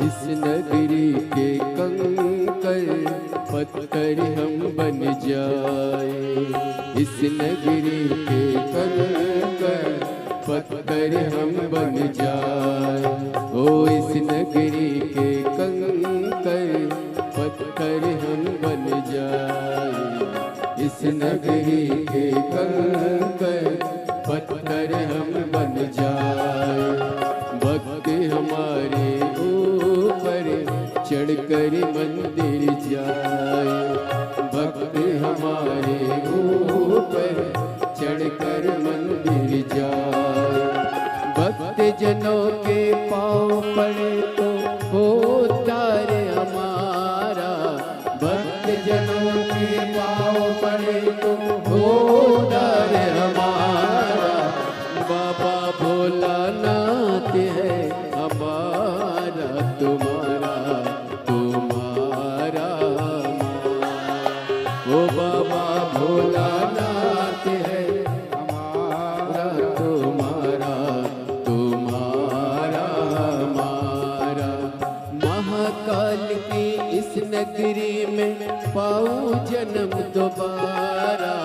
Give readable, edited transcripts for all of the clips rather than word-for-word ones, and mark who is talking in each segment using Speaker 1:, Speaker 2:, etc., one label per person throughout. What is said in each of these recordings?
Speaker 1: इस नगरी के कंकर पत्थर हम बन जाए, इस नगरी के कंकर पत्थर हम बन जाए। ओ इस नगरी के कंकर पत्थर हम बन जाए, इस नगरी के कंकर पत्थर हम बन जाए। भक्त हमारे चढ़कर मंदिर जाए, भक्त हमारे ऊपर चढ़कर मंदिर जाए। भक्त जनों के पाँव पड़े तो होता रे हमारा, भक्त जनों के पाँव पड़े तो होता रे हमारा। बाबा भोलानाथ है हमारा तुम्हारा, ओ बाबा भोलानाथ है हमारा तुम्हारा, तुम्हारा हमारा। महाकाल की इस नगरी में पाऊं जन्म दोबारा,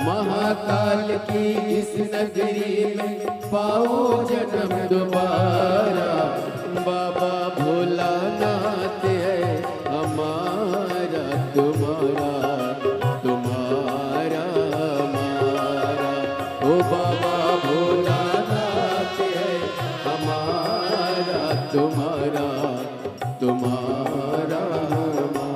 Speaker 1: महाकाल की इस नगरी में पाऊं जन्म दोबारा। बाबा भोलानाथ है हमारा तुम्हारा, ओ बाबा भोलानाथ है हमारा तुम्हारा, तुम्हारा हमारा।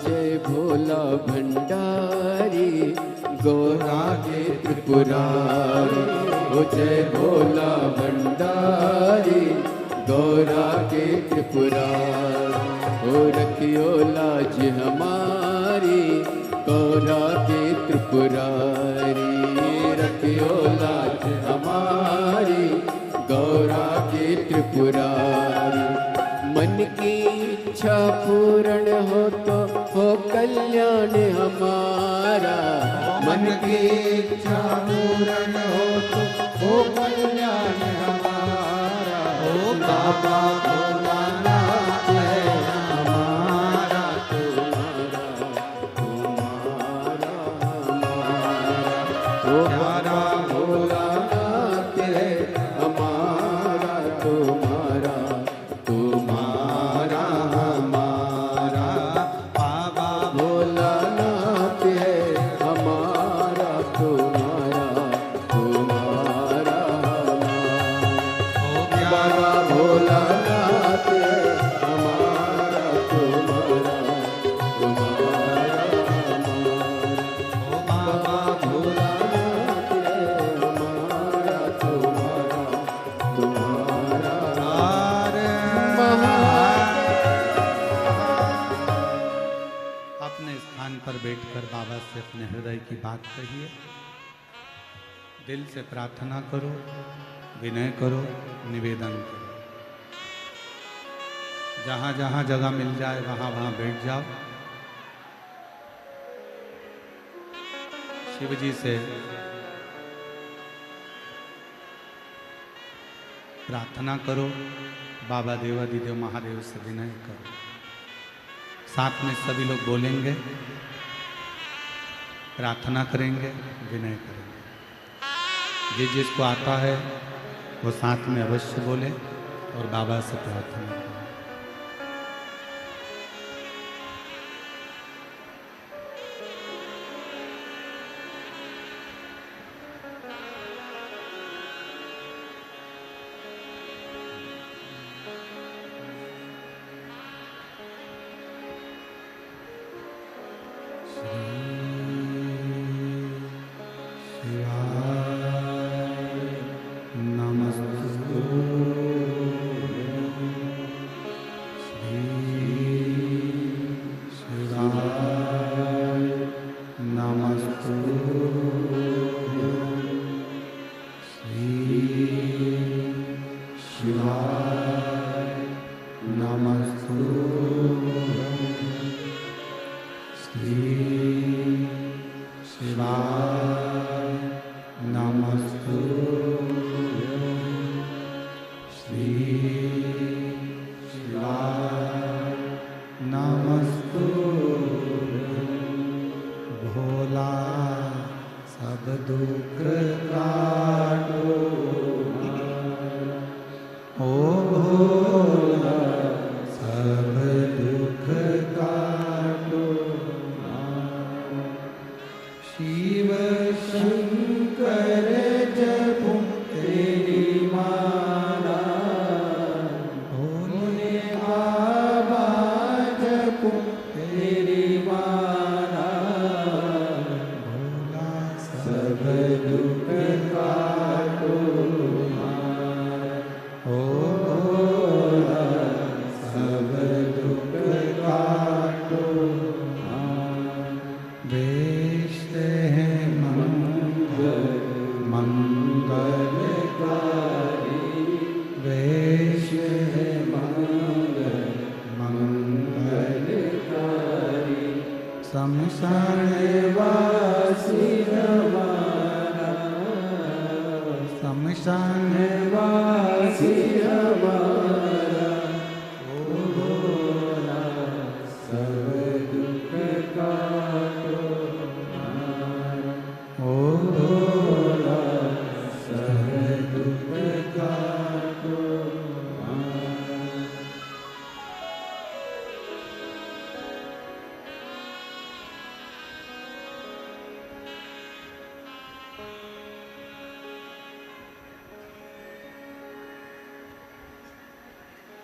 Speaker 1: जय भोला भंडारी गौरा के त्रिपुरारी, ओ जय भोला भंडारी गौरा के त्रिपुरारी। हो रखियो लाज हमारी गौरा के त्रिपुरारी। रखियो लाज हमारी गौरा के त्रिपुरारी। मन की इच्छा पूर्ण हो कल्याण हमारा। मन की इच्छा पूर्ण हो कल्याण हमारा। हो बाबा भोलानाथ है हमारा तुम्हारा तुम्हारा हमारा। हो प्यारा भोलानाथ है हमारा तुम्हारा तुम्हारा हमारा। बाबा भोलानाथ है हमारा तुम्हारा तुम्हारा हमारा। बाबा भोलानाथ है हमारा तुम्हारा तुम्हारा हमारा। बाबा भोलानाथ है हमारा तुम्हारा तुम्हारा
Speaker 2: अपने स्थान पर बैठकर बाबा से अपने हृदय की बात कहिए। दिल से प्रार्थना करो, विनय करो, निवेदन करो। जहाँ जहाँ जगह मिल जाए वहाँ वहाँ बैठ जाओ। शिव जी से प्रार्थना करो, बाबा देवादिदेव महादेव से विनय करो। साथ में सभी लोग बोलेंगे, प्रार्थना करेंगे, विनय करेंगे। जिसको आता है वो साथ में अवश्य बोले और बाबा से प्रार्थना करें।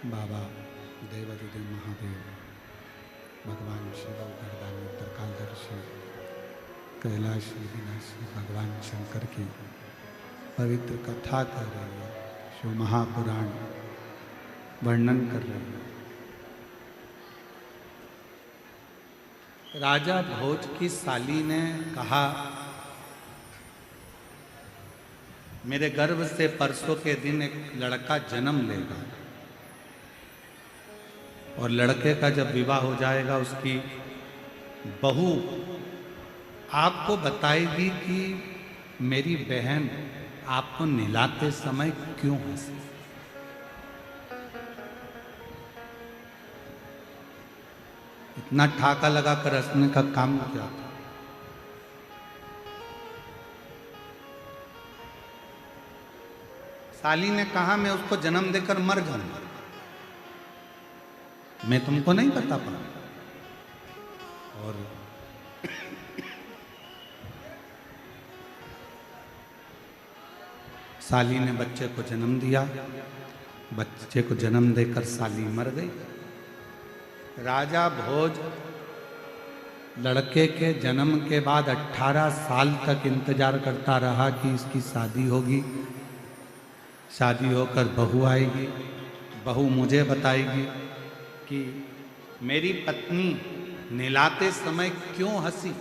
Speaker 2: बाबा देवादिदेव महादेव, भगवान शिव गर्दानी त्रिकालदर्शी कैलाशी विनाशी भगवान शंकर की पवित्र कथा कर रही है। शिव महापुराण वर्णन कर रहे हैं। राजा भोज की साली ने कहा, मेरे गर्भ से परसों के दिन एक लड़का जन्म लेगा और लड़के का जब विवाह हो जाएगा उसकी बहू आपको बताएगी कि मेरी बहन आपको नहलाते समय क्यों हंसी। इतना ठाका लगा कर हंसने का काम क्या था। साली ने कहा, मैं उसको जन्म देकर मर जाऊंगा, मैं तुमको नहीं बता पाऊंगा। और साली ने बच्चे को जन्म दिया। बच्चे को जन्म देकर साली मर गई। राजा भोज लड़के के जन्म के बाद 18 साल तक इंतजार करता रहा कि इसकी शादी होगी। शादी होकर बहू आएगी, बहू मुझे बताएगी कि मेरी पत्नी नहलाते समय क्यों हंसी।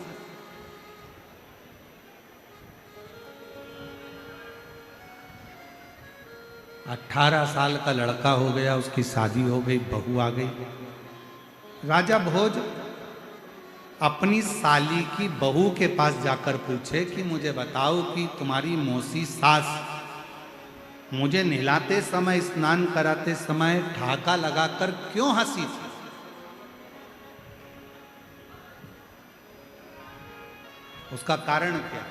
Speaker 2: अठारह साल का लड़का हो गया, उसकी शादी हो गई, बहू आ गई। राजा भोज अपनी साली की बहू के पास जाकर पूछे कि मुझे बताओ कि तुम्हारी मौसी सास मुझे नहलाते समय, स्नान कराते समय ठाका लगाकर क्यों हंसी थी। उसका कारण क्या।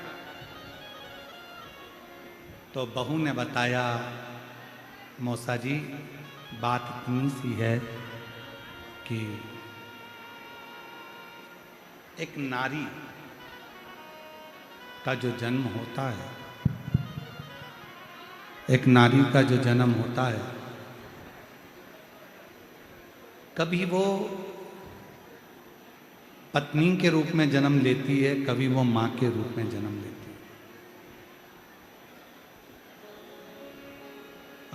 Speaker 2: तो बहू ने बताया, मौसा जी बात इतनी सी है कि एक नारी का जो जन्म होता है, एक नारी का जो जन्म होता है, कभी वो पत्नी के रूप में जन्म लेती है, कभी वो मां के रूप में जन्म लेती है।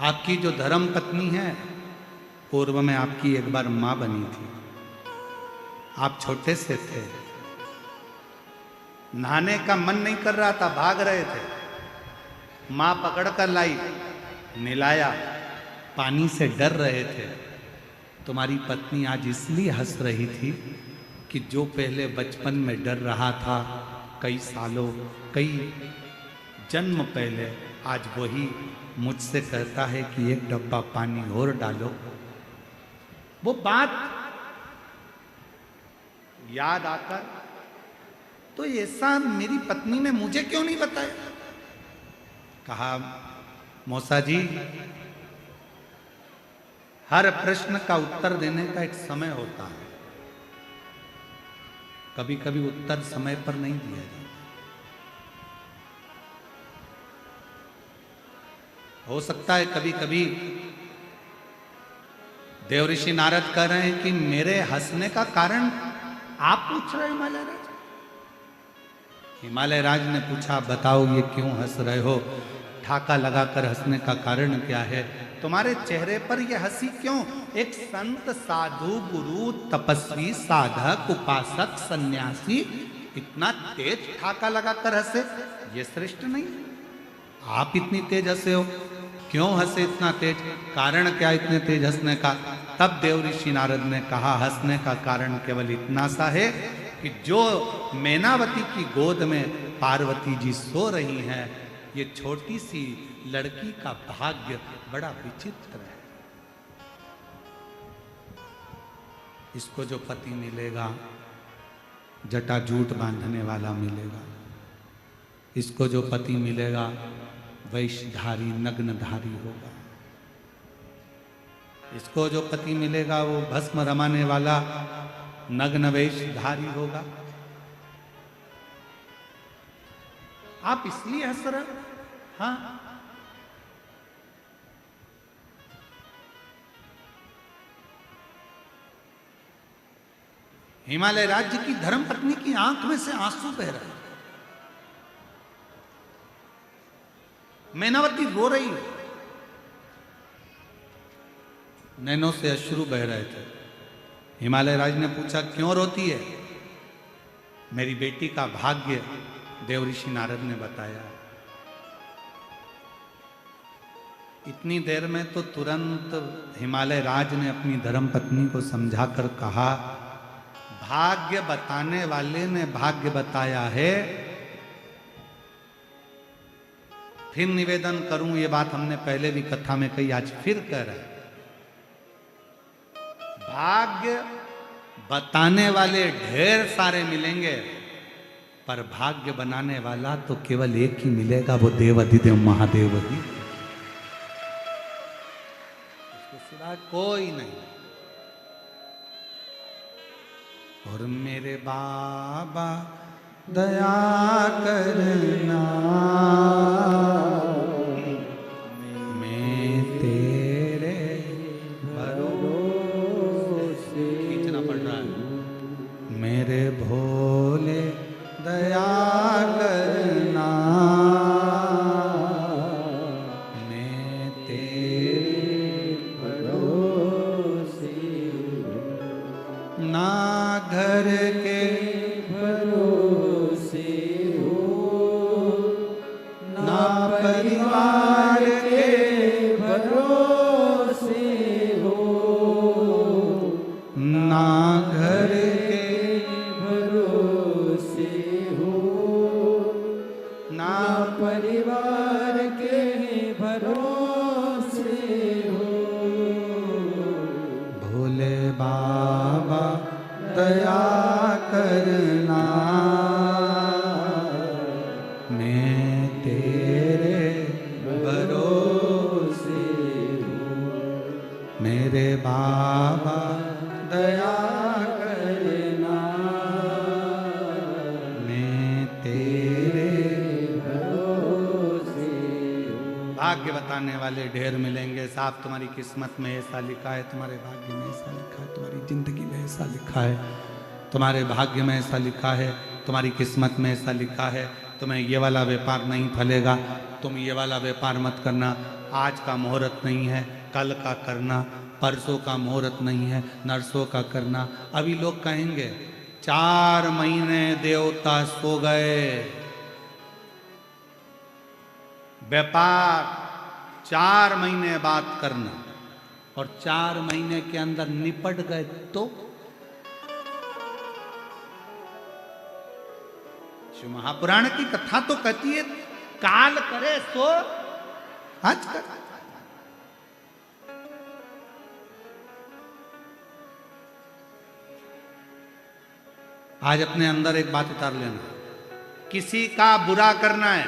Speaker 2: आपकी जो धर्म पत्नी है, पूर्व में आपकी एक बार मां बनी थी। आप छोटे से थे, नहाने का मन नहीं कर रहा था, भाग रहे थे, मां पकड़ कर लाई, नहलाया, पानी से डर रहे थे। तुम्हारी पत्नी आज इसलिए हंस रही थी कि जो पहले बचपन में डर रहा था, कई सालों, कई जन्म पहले, आज वही मुझसे कहता है कि एक डब्बा पानी और डालो। वो बात याद आकर, तो ऐसा मेरी पत्नी ने मुझे क्यों नहीं बताया। कहा, मौसा जी हर प्रश्न का उत्तर देने का एक समय होता है, कभी कभी उत्तर समय पर नहीं दिया जाता। हो सकता है कभी कभी देव ऋषि नारद कह रहे हैं कि मेरे हंसने का कारण आप पूछ रहे हिमालय राज। हिमालय राज ने पूछा, बताओ ये क्यों हंस रहे हो, ठाका लगाकर हंसने का कारण क्या है, तुम्हारे चेहरे पर यह हंसी क्यों। एक संत, साधु, गुरु, तपस्वी, साधक, उपासक, सन्यासी इतना तेज ठाका लगाकर हंसे, ये श्रेष्ठ नहीं। आप इतनी तेज हंसे हो, क्यों हंसे इतना तेज, कारण क्या इतने तेज हंसने का। तब देव ऋषि नारद ने कहा, हंसने का कारण केवल इतना सा है कि जो मैनावती की गोद में पार्वती जी सो रही हैं, ये छोटी सी लड़की का भाग्य बड़ा विचित्र है। इसको जो पति मिलेगा, जटाजूट बांधने वाला मिलेगा। इसको जो पति मिलेगा, वैशधारी, नग्नधारी होगा। इसको जो पति मिलेगा, वो भस्म रमाने वाला नग्न वेशधारी होगा। आप इसलिए हंस रहे हो? हाँ, हिमालय राज्य की धर्मपत्नी की आंख में से आंसू बह रहे हैं। मैनावती रो रही है। नैनों से अश्रु बह रहे थे। हिमालय राज ने पूछा, क्यों रोती है? मेरी बेटी का भाग्य, देवऋषि नारद ने बताया। इतनी देर में तो तुरंत हिमालय राज ने अपनी धर्मपत्नी को समझाकर कहा, भाग्य बताने वाले ने भाग्य बताया है। फिर निवेदन करूं, ये बात हमने पहले भी कथा में कही, आज फिर कह रहे हैं। भाग्य बताने वाले ढेर सारे मिलेंगे, पर भाग्य बनाने वाला तो केवल एक ही मिलेगा, वो देव अधिदेव महादेव ही। उसके सिवा कोई नहीं। और मेरे बाबा दया करना, मैं तेरे भरोसे, खींचना पड़ रहा है, मेरे भोले दया करना, मैं तेरे भरोसे, ना घर के भरोसे हो, ना परिवार के भरोसे हो, ना घर के भरोसे हो, ना परिवार के भरोसे हो। भोले बाबा दया करना, मैं तेरे भरोसे हूँ। मेरे बाबा दया करना, मैं तेरे भरोसे हूँ। भाग्य बताने वाले ढेर मिलेंगे। साहब, तुम्हारी किस्मत में ऐसा लिखा है, तुम्हारे भाग्य में ऐसा लिखा है, तुम्हारी जिंदगी में ऐसा लिखा है, तुम्हारे भाग्य में ऐसा लिखा है, तुम्हारी किस्मत में ऐसा लिखा है। तुम्हें ये वाला व्यापार नहीं फलेगा, तुम ये वाला व्यापार मत करना, आज का मुहूर्त नहीं है, कल का करना, परसों का मुहूर्त नहीं है, नरसों का करना। अभी लोग कहेंगे 4 महीने देवता सो गए, व्यापार 4 महीने बात करना, और 4 महीने के अंदर निपट गए तो शिव महापुराण की कथा तो कहती है, काल करे सो आज कर। आज अपने अंदर एक बात उतार लेना, किसी का बुरा करना है,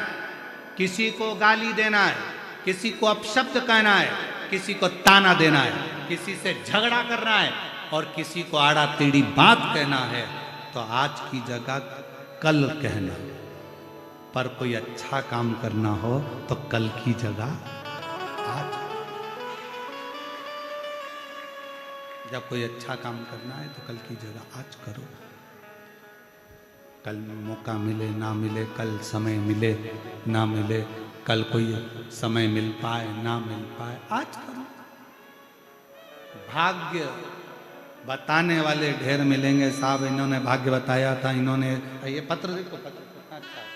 Speaker 2: किसी को गाली देना है, किसी को अपशब्द कहना है, किसी को ताना देना है, किसी से झगड़ा करना है, और किसी को आड़ा टेढ़ी बात कहना है, तो आज की जगह कल कहना। पर कोई अच्छा काम करना हो तो कल की जगह आज। जब कोई अच्छा काम करना है तो कल की जगह आज करो। कल मौका मिले ना मिले, कल समय मिले ना मिले, कल कोई समय मिल पाए ना मिल पाए, आज करो। भाग्य बताने वाले ढेर मिलेंगे। साहब, इन्होंने भाग्य बताया था, इन्होंने, ये पत्र देखो, पत्र कितना अच्छा है।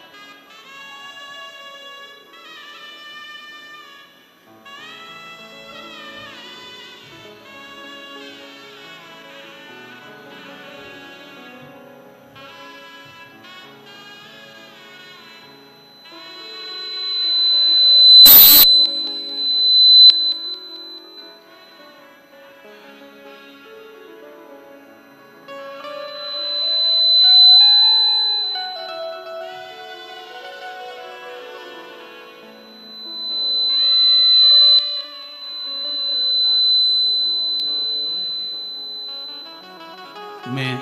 Speaker 2: मैं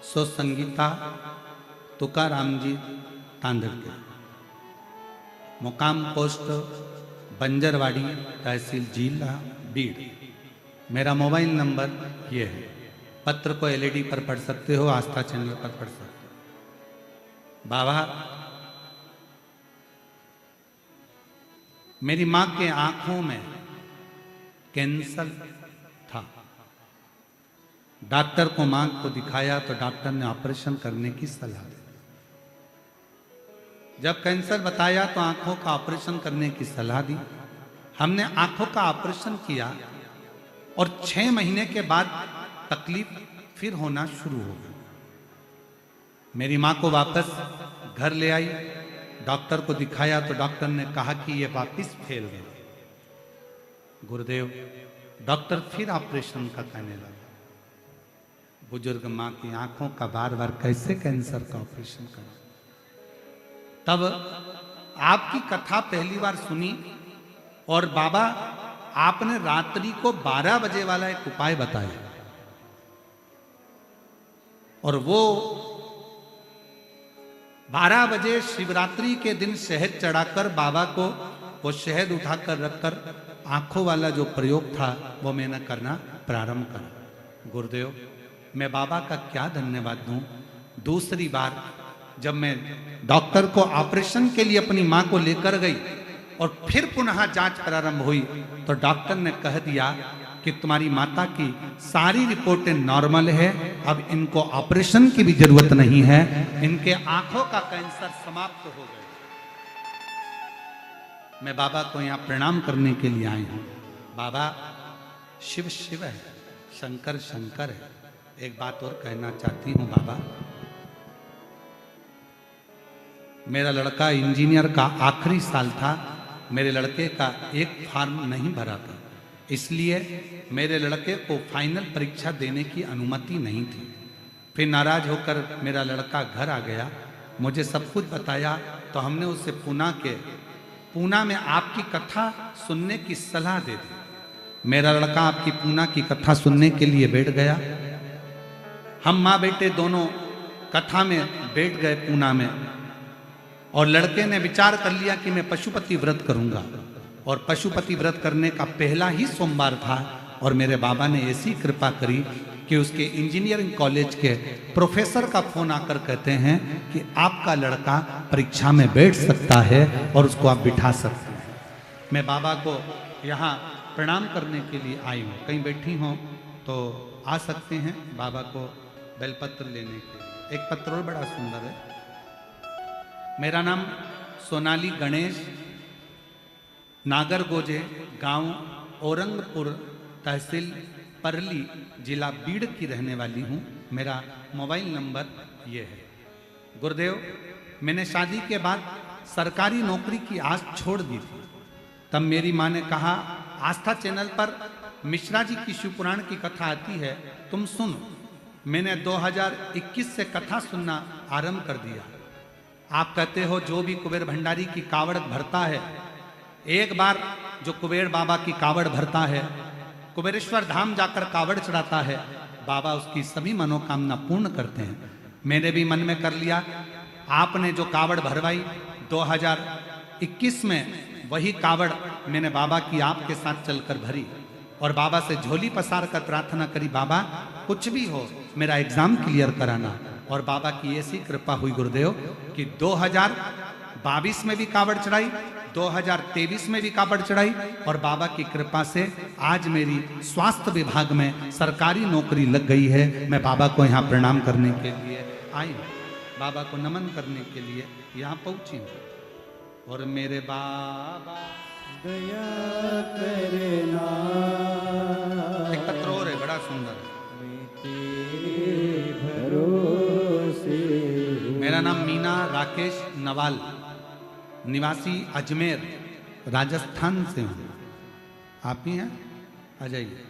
Speaker 2: सुसंगीता तुकाराम जी तांदड़ के, मुकाम पोस्ट बंजरवाड़ी, तहसील जिला बीड़। मेरा मोबाइल नंबर ये है। पत्र को एलईडी पर पढ़ सकते हो, आस्था चैनल पर पढ़ सकते हो। बाबा, मेरी माँ के आंखों में कैंसर था। डॉक्टर को मां को दिखाया तो डॉक्टर ने ऑपरेशन करने की सलाह दी। जब कैंसर बताया तो आंखों का ऑपरेशन करने की सलाह दी। हमने आंखों का ऑपरेशन किया और 6 महीने के बाद तकलीफ फिर होना शुरू हो गई। मेरी मां को वापस घर ले आई, डॉक्टर को दिखाया तो डॉक्टर ने कहा कि ये वापस फैल गया। गुरुदेव, डॉक्टर फिर ऑपरेशन का कहने लगा। बुजुर्ग मां की आंखों का बार बार कैसे कैंसर का ऑपरेशन करें। तब आपकी कथा पहली बार सुनी और बाबा आपने रात्रि को 12 बजे वाला एक उपाय बताया और वो 12 बजे शिवरात्रि के दिन शहद चढ़ाकर बाबा को वो शहद उठाकर रखकर आंखों वाला जो प्रयोग था वो मैंने करना प्रारंभ करा। गुरुदेव, मैं बाबा का क्या धन्यवाद दूं। दूसरी बार जब मैं डॉक्टर को ऑपरेशन के लिए अपनी मां को लेकर गई और फिर पुनः जांच प्रारंभ हुई तो डॉक्टर ने कह दिया कि तुम्हारी माता की सारी रिपोर्टें नॉर्मल है, अब इनको ऑपरेशन की भी जरूरत नहीं है, इनके आंखों का कैंसर समाप्त हो गया। मैं बाबा को यहां प्रणाम करने के लिए आई हूं। बाबा शिव शिव है, शंकर शंकर है। एक बात और कहना चाहती हूं बाबा, मेरा लड़का इंजीनियर का आखिरी साल था, मेरे लड़के का एक फॉर्म नहीं भरा था, इसलिए मेरे लड़के को फाइनल परीक्षा देने की अनुमति नहीं थी। फिर नाराज होकर मेरा लड़का घर आ गया, मुझे सब कुछ बताया तो हमने उसे पूना में आपकी कथा सुनने की सलाह दे दी। मेरा लड़का आपकी पूना की कथा सुनने के लिए बैठ गया। हम माँ बेटे दोनों कथा में बैठ गए पूना में और लड़के ने विचार कर लिया कि मैं पशुपति व्रत करूंगा और पशुपति व्रत करने का पहला ही सोमवार था और मेरे बाबा ने ऐसी कृपा करी कि उसके इंजीनियरिंग कॉलेज के प्रोफेसर का फोन आकर कहते हैं कि आपका लड़का परीक्षा में बैठ सकता है और उसको आप बिठा सकते हैं। मैं बाबा को यहाँ प्रणाम करने के लिए आई हूँ, कहीं बैठी हों तो आ सकते हैं बाबा को बेलपत्र लेने के लिए। एक पत्र और बड़ा सुंदर है। मेरा नाम सोनाली गणेश, नागरगोजे, गांव औरंगपुर, तहसील परली, जिला बीड़ की रहने वाली हूँ। मेरा मोबाइल नंबर ये है। गुरुदेव, मैंने शादी के बाद सरकारी नौकरी की आस छोड़ दी थी। तब मेरी माँ ने कहा, आस्था चैनल पर मिश्रा जी की शिवपुराण की कथा आती है, तुम सुनो। मैंने 2021 से कथा सुनना आरंभ कर दिया। आप कहते हो जो भी कुबेर भंडारी की कावड़ भरता है, एक बार जो कुबेर बाबा की कावड़ भरता है, कुबेरेश्वर धाम जाकर कावड़ चढ़ाता है, बाबा उसकी सभी मनोकामना पूर्ण करते हैं। मैंने भी मन में कर लिया। आपने जो कावड़ भरवाई 2021 में, वही कावड़ मैंने बाबा की आपके साथ चलकर भरी और बाबा से झोली पसार कर प्रार्थना करी, बाबा कुछ भी हो मेरा एग्जाम क्लियर कराना। और बाबा की ऐसी कृपा हुई गुरुदेव कि 2022 में भी कावड़ चढ़ाई, 2023 में भी कावड़ चढ़ाई और बाबा की कृपा से आज मेरी स्वास्थ्य विभाग में सरकारी नौकरी लग गई है। मैं बाबा को यहाँ प्रणाम करने के लिए आई हूँ, बाबा को नमन करने के लिए यहाँ पहुँची हूँ। और मेरे बाबा
Speaker 1: दया करना,
Speaker 2: एक पत्र और है बड़ा सुंदर।
Speaker 1: तेरे भरोसे।
Speaker 2: मेरा नाम मीना राकेश नवाल, निवासी अजमेर राजस्थान से हूँ। आप ही हैं, आ जाइए।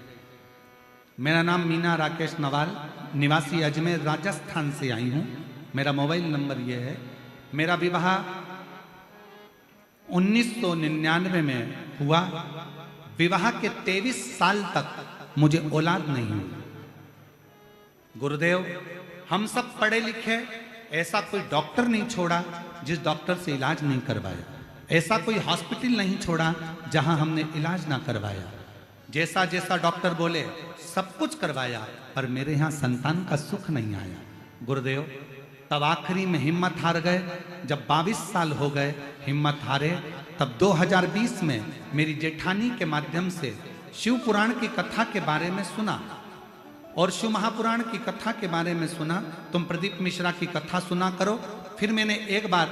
Speaker 2: मेरा नाम मीना राकेश नवाल, निवासी अजमेर राजस्थान से आई हूँ। मेरा मोबाइल नंबर ये है। मेरा विवाह 1999 में हुआ। विवाह के 23 साल तक मुझे औलाद नहीं हुई। गुरुदेव, हम सब पढ़े लिखे, ऐसा कोई डॉक्टर नहीं छोड़ा जिस डॉक्टर से इलाज नहीं करवाया, ऐसा कोई हॉस्पिटल नहीं छोड़ा जहां हमने इलाज ना करवाया। जैसा जैसा डॉक्टर बोले सब कुछ करवाया, पर मेरे यहाँ संतान का सुख नहीं आया। गुरुदेव, तब आखिरी में हिम्मत हार गए। जब 22 साल हो गए, हिम्मत हारे, तब 2020 में मेरी जेठानी के माध्यम से शिव पुराण की कथा के बारे में सुना और शिव महापुराण की कथा के बारे में सुना। तुम प्रदीप मिश्रा की कथा सुना करो। फिर मैंने एक बार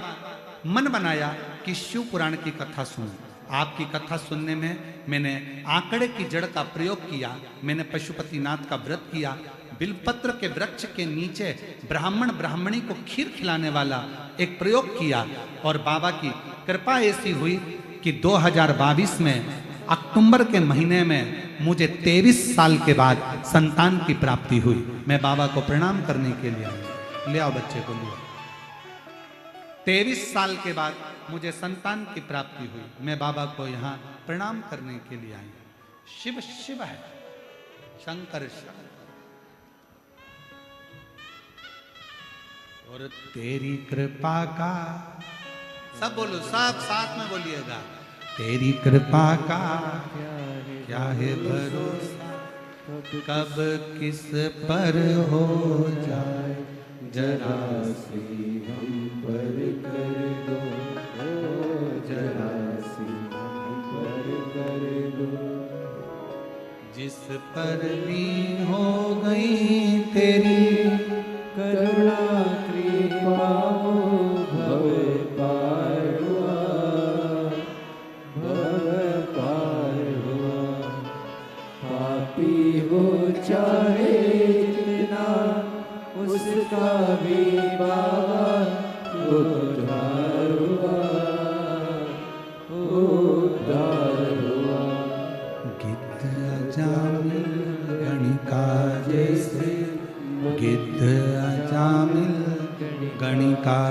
Speaker 2: मन बनाया कि शिव पुराण की कथा सुनूं। आपकी कथा सुनने में मैंने आंकड़े की जड़ का प्रयोग किया। मैंने पशुपतिनाथ का व्रत किया। बिलपत्र के वृक्ष के नीचे ब्राह्मण ब्राह्मणी को खीर खिलाने वाला एक प्रयोग किया और बाबा की कृपा ऐसी हुई कि 2022 में अक्टूबर के महीने में मुझे 23 साल के बाद संतान की प्राप्ति हुई। मैं बाबा को प्रणाम करने के लिए आया। ले आओ बच्चे को, ले आओ। 23 साल के बाद मुझे संतान की प्राप्ति हुई। मैं बाबा को यहाँ प्रणाम करने के लिए आई। शिव शिव है, शंकर शंकर। और तेरी कृपा का, सब बोलो, सब साथ में बोलिएगा। तेरी कृपा का क्या है भरोसा, कब किस पर हो जाए,
Speaker 1: जरा सी हम पर कर दो, जरा सी हम पर कर दो।
Speaker 2: जिस पर भी हो गई तेरी
Speaker 1: करुणा कृपा भव पार हुआ, भव पार हुआ। पापी हो चाहे जितना, उसका भी बाबा उद्धार हुआ, उद्धार हुआ।
Speaker 2: गिद्ध अजामिल गणिका जैसे, गिद्ध अजामिल गणिका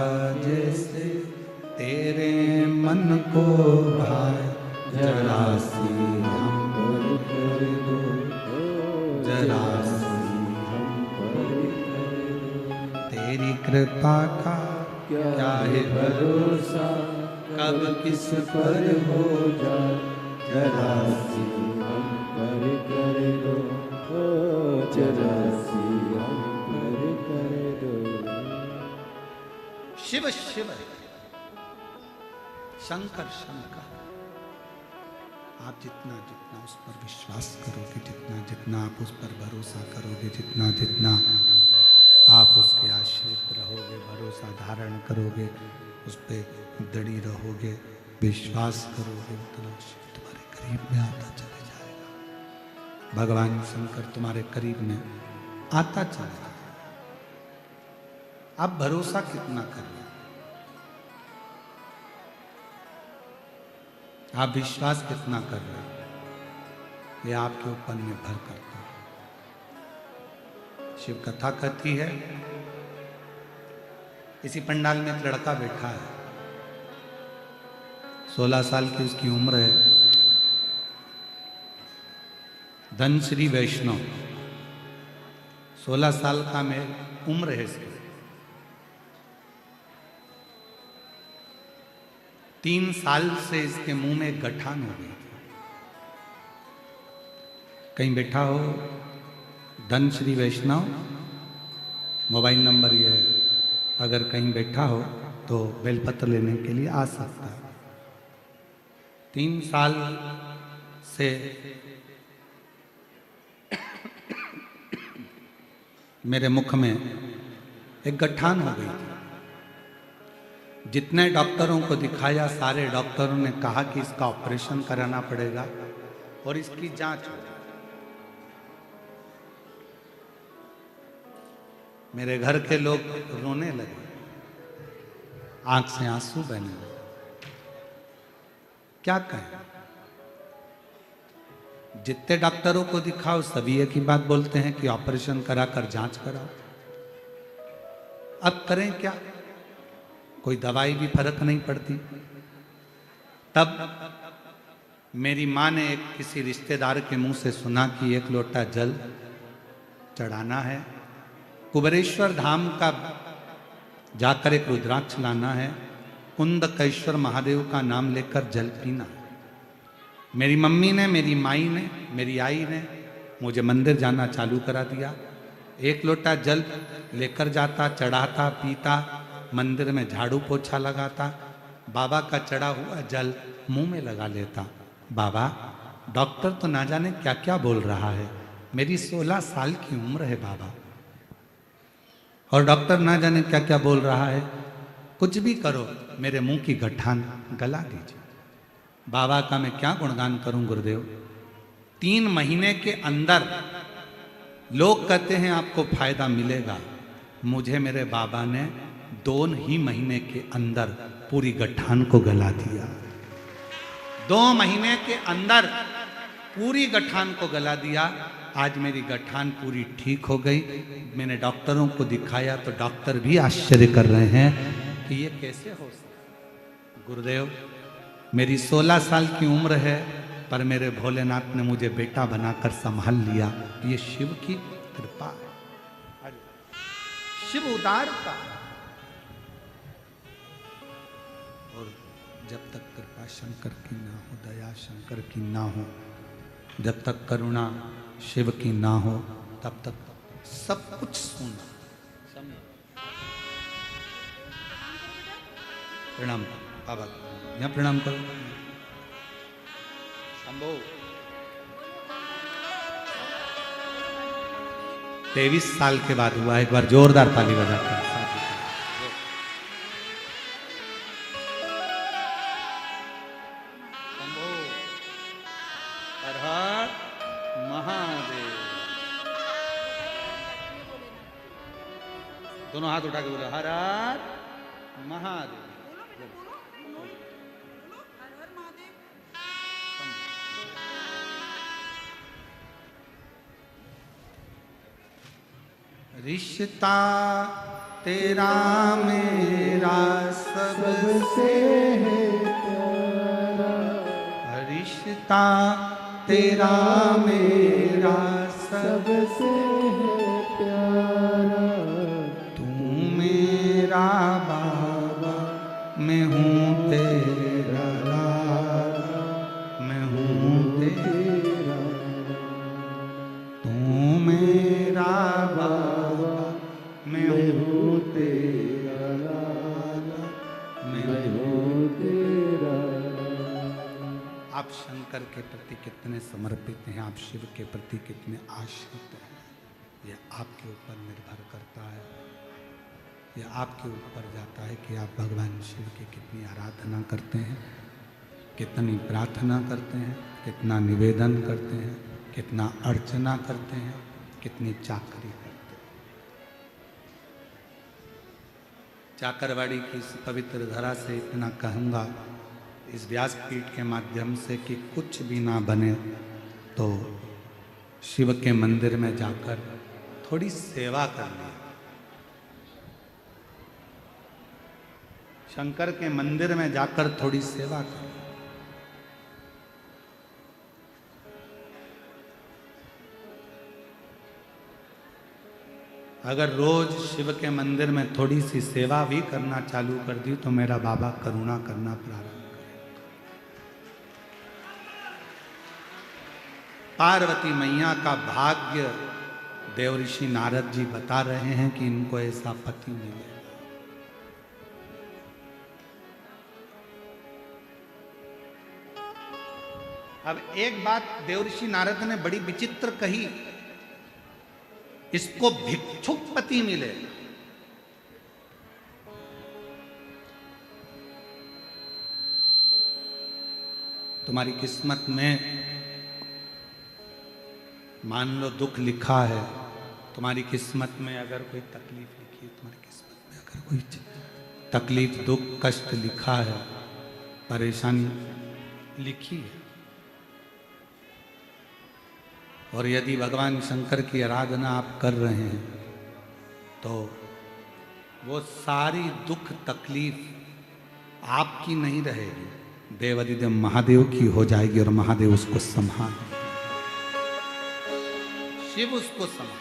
Speaker 2: जैसे, तेरे मन को भाए, जरा सी हम पर कर दो, जरा सी हम पर कर दो। तेरी कृपा का क्या है भरोसा, कब किस पर हो जाए,
Speaker 1: जरा सी हम पर कर दो, जरा सी हम पर कर दो।
Speaker 2: शिव शिव, शंकर शंकर। आप जितना जितना उस पर विश्वास करोगे, जितना जितना आप उस पर भरोसा करोगे, जितना जितना आप उसके आश्रित रहोगे, भरोसा धारण करोगे, उस पर दृढ़ी रहोगे, विश्वास करोगे, उतना शिव तुम्हारे करीब में आता चले जाएगा। भगवान शंकर तुम्हारे करीब में आता चला जाएगा। आप भरोसा कितना करें, आप विश्वास कितना कर रहे हैं, ये आपके ऊपर निर्भर करता है। शिव कथा कहती है, इसी पंडाल में एक लड़का बैठा है, 16 साल की उसकी उम्र है, धनश्री वैष्णव, 16 साल का में उम्र है इसकी। 3 साल से इसके मुंह में गठान हो गई थी। कहीं बैठा हो धनश्री वैष्णव, मोबाइल नंबर ये है, अगर कहीं बैठा हो तो बेलपत्र लेने के लिए आ सकता है। 3 साल से मेरे मुख में एक गठान हो गई थी। जितने डॉक्टरों को दिखाया, सारे डॉक्टरों ने कहा कि इसका ऑपरेशन कराना पड़ेगा और इसकी जांच हो। मेरे घर के लोग रोने लगे, आंख से आंसू बहने लगे। क्या कहें, जितने डॉक्टरों को दिखाओ सभी एक ही बात बोलते हैं कि ऑपरेशन कराकर जांच कराओ। अब करें क्या, कोई दवाई भी फर्क नहीं पड़ती। तब मेरी माँ ने किसी रिश्तेदार के मुंह से सुना कि 1 लोटा जल चढ़ाना है, कुबेरेश्वर धाम का जाकर एक रुद्राक्ष लाना है, कुंदकेश्वर महादेव का नाम लेकर जल पीना है। मेरी मम्मी ने, मेरी माई ने, मेरी आई ने मुझे मंदिर जाना चालू करा दिया। 1 लोटा जल लेकर जाता, चढ़ाता, पीता, मंदिर में झाड़ू पोछा लगाता, बाबा का चढ़ा हुआ जल मुंह में लगा लेता। बाबा डॉक्टर तो ना जाने क्या क्या बोल रहा है, मेरी 16 साल की उम्र है बाबा, और डॉक्टर ना जाने क्या क्या बोल रहा है, कुछ भी करो मेरे मुंह की गठान गला दीजिए। बाबा का मैं क्या गुणगान करूं गुरुदेव। 3 महीने के अंदर लोग कहते हैं आपको फायदा मिलेगा, मुझे मेरे बाबा ने 2 ही महीने के अंदर पूरी गठान को गला दिया। 2 महीने के अंदर पूरी गठान को गला दिया। आज मेरी गठान पूरी ठीक हो गई। मैंने डॉक्टरों को दिखाया तो डॉक्टर भी आश्चर्य कर रहे हैं कि ये कैसे हो सकता। गुरुदेव, मेरी 16 साल की उम्र है, पर मेरे भोलेनाथ ने मुझे बेटा बनाकर संभाल लिया। ये शिव की कृपा है, शिव उदारता। और जब तक कृपा शंकर की ना हो, दया शंकर की ना हो, जब तक करुणा शिव की ना हो, तब तक सब कुछ सुना। प्रणाम बाबा, यहाँ प्रणाम करो। शंभो 23 साल के बाद हुआ। एक बार जोरदार ताली बजाते हैं। शंभो हर हर महादेव। दोनों हाथ उठा के बोलो हर हर महादेव। रिश्ता तेरा मेरा सबसे है प्यारा, रिश्ता तेरा मेरा सबसे है प्यारा। तू मेरा बाबा, मैं हूँ तेरा लाला, मैं हूँ तेरा। तू मेरा बाबा, मैं हूँ तेरा लाला, मैं हूँ तेरा। आप शंकर के प्रति कितने समर्पित हैं, आप शिव के प्रति कितने आश्रित हैं, यह आपके ऊपर निर्भर करता है। यह आपके ऊपर जाता है कि आप भगवान शिव की कितनी आराधना करते हैं, कितनी प्रार्थना करते हैं, कितना निवेदन करते हैं, कितना अर्चना करते हैं, कितनी चाकरी करते हैं। चाकरवाड़ी की इस पवित्र धरा से इतना कहूँगा इस व्यासपीठ के माध्यम से कि कुछ भी ना बने तो शिव के मंदिर में जाकर थोड़ी सेवा कर ली। शंकर के मंदिर में जाकर थोड़ी सेवा कर ली। अगर रोज शिव के मंदिर में थोड़ी सी सेवा भी करना चालू कर दी तो मेरा बाबा करुणा करना प्रारंभ करेगा। पार्वती मैया का भाग्य देव ऋषि नारद जी बता रहे हैं कि इनको ऐसा पति मिले। अब एक बात देव ऋषि नारद ने बड़ी विचित्र कही, इसको भिक्षुक पति मिले। तुम्हारी किस्मत में मान लो दुख लिखा है, तुम्हारी किस्मत में अगर कोई तकलीफ लिखी है, तुम्हारी किस्मत में अगर कोई तकलीफ दुख कष्ट लिखा है, परेशानी लिखी है, और यदि भगवान शंकर की आराधना आप कर रहे हैं तो वो सारी दुख तकलीफ आपकी नहीं रहेगी, देवादिदेव महादेव की हो जाएगी और महादेव उसको संभाल, शिव उसको संभाल।